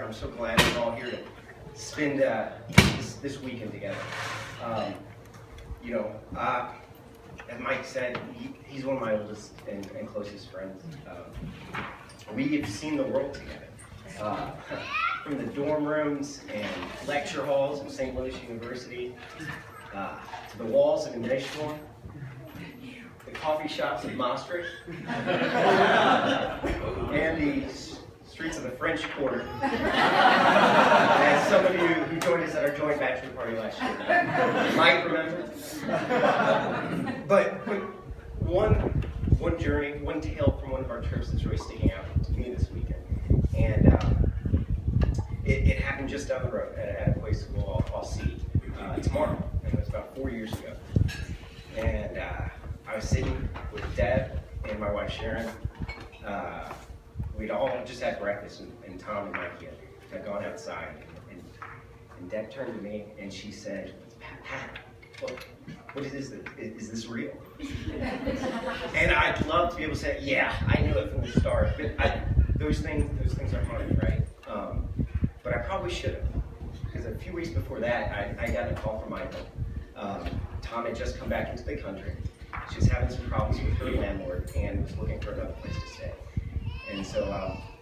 I'm so glad we're all here to spend this weekend together. As Mike said, he's one of my oldest and closest friends. We've seen the world together. From the dorm rooms and lecture halls of St. Louis University, to the walls of Nashville, the coffee shops of Maastricht, and the streets of the French Quarter, as some of you who joined us at our joint bachelor party last year might remember. But one journey, one tale from one of our trips that's really sticking out to me this weekend. And it happened just down the road at a place we'll all see tomorrow. And it was about 4 years ago. And I was sitting with Deb and my wife Sharon. We'd all just had breakfast, and Tom and Mikey had gone outside. And Deb turned to me and she said, "Pat, what is this? Is this real?" And I'd love to be able to say, "Yeah, I knew it from the start." But those things are hard, right? But I probably should have, because a few weeks before that, I got a call from Michael. Tom had just come back into the country. She was having some problems with her landlord and was looking for another place to stay. And so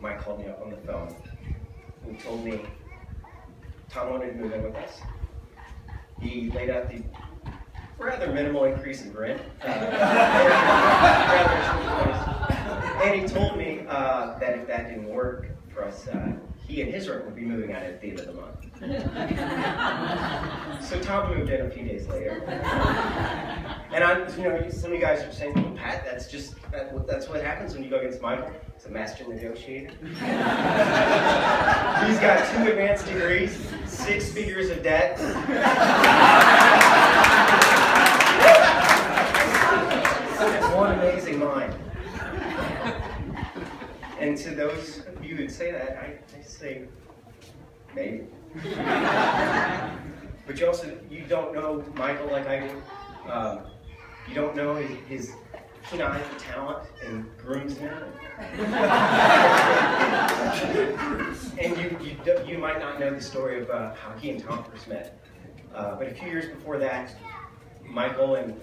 Mike called me up on the phone and told me Tom wanted to move in with us. He laid out the rather minimal increase in rent. And he told me that if that didn't work for us, he and his rent would be moving out at the end of the month. So Tom moved in a few days later. And some of you guys are saying, "Well, Pat, that's what happens when you go against Michael. He's a master negotiator. He's got 2 advanced degrees, 6 figures of debt." One amazing mind. And to those of you who say that, I say, maybe. But you don't know Michael like I do. You don't know his keen eye for talent and groomsmen. And you might not know the story of how he and Tom first met. But a few years before that, Michael and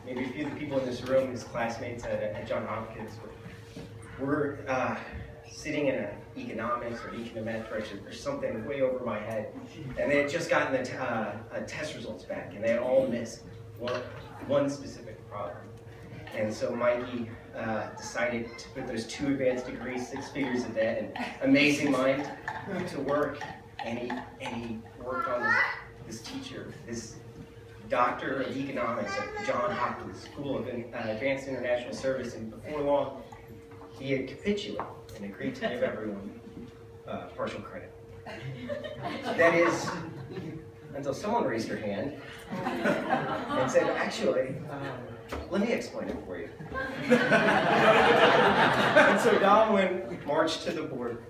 maybe a few of the people in this room, his classmates at Johns Hopkins, were sitting in an economics or econometrics or something way over my head. And they had just gotten the test results back, and they had all missed one specific problem. And so Mikey decided to put those 2 advanced degrees, 6 figures of debt, and amazing mind to work. And he worked on this teacher, this doctor of economics at Johns Hopkins School of Advanced International Service. And before long, he had capitulated and agreed to give everyone partial credit. That is, until someone raised their hand and said, "Actually, let me explain it for you." And so Darwin marched to the board,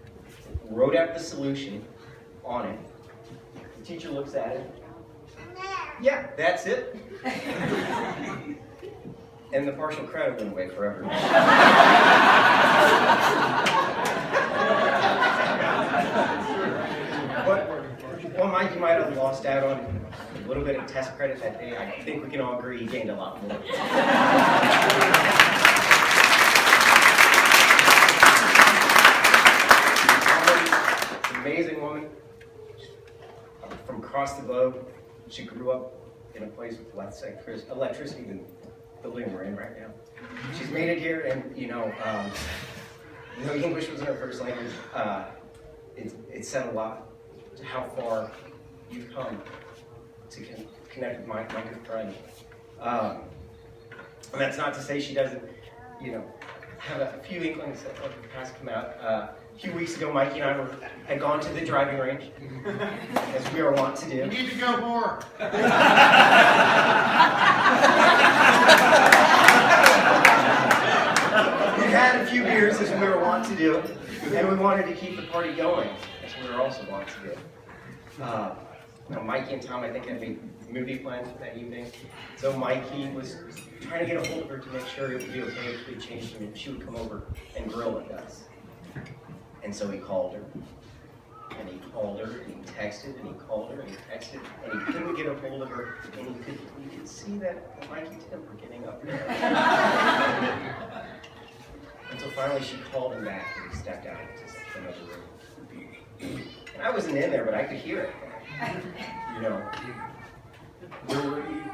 wrote out the solution on it. The teacher looks at it. "Yeah, that's it." And the partial credit went away forever. Well, Mike, you might have lost out on a little bit of test credit that day. I think we can all agree he gained a lot more. An amazing woman from across the globe. She grew up in a place with less electricity than the building we're in right now. She's made it here, and English wasn't her first language. It said a lot to how far you've come to connect with my good friend. And that's not to say she doesn't, have a few inklings that has come out. A few weeks ago, Mikey and I had gone to the driving range, as we are wont to do. You need to go more. We had a few beers, as we were wont to do, and we wanted to keep the party going, as we were also wont to do. Mikey and Tom, I think, had made movie plans for that evening. So Mikey was trying to get a hold of her to make sure it would be okay if we changed and she would come over and grill with us. And so he called her. And he called her, and he texted, and he called her, and he texted, and he couldn't get a hold of her, and you could see that the Mikey temper getting up there. Until finally she called him back, and he stepped out into another room. And I wasn't in there, but I could hear it. You know,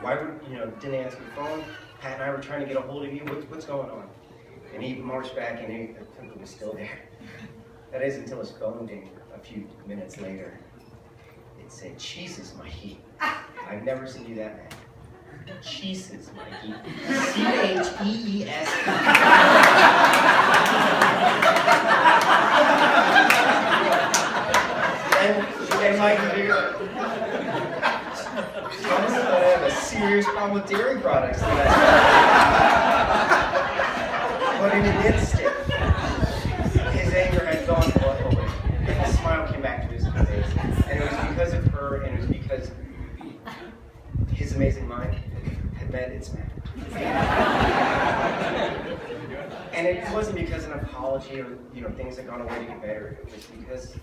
why would, didn't answer the phone. Pat and I were trying to get a hold of you. What's going on? And he marched back, and the temper was still there. That is until his phone dinged a few minutes later. It said, "Jesus, Mikey, I've never seen you that mad. Jesus, Mikey. C-H-E-E-S." And Mikey, I have a serious problem with dairy products today. But in an instant, his anger had gone away, and a smile came back to his face. And it was because of her, and it was because his amazing mind had met its match. And it wasn't because of an apology or things had gone away to get better. It was because of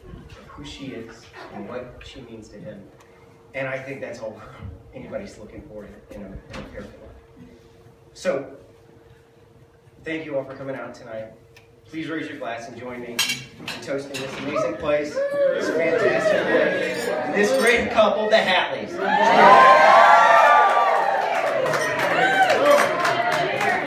who she is and what she means to him. And I think that's all anybody's looking for in a pair of life. So, thank you all for coming out tonight. Please raise your glass and join me in toasting this amazing place, this fantastic place, this great couple, the Hatleys.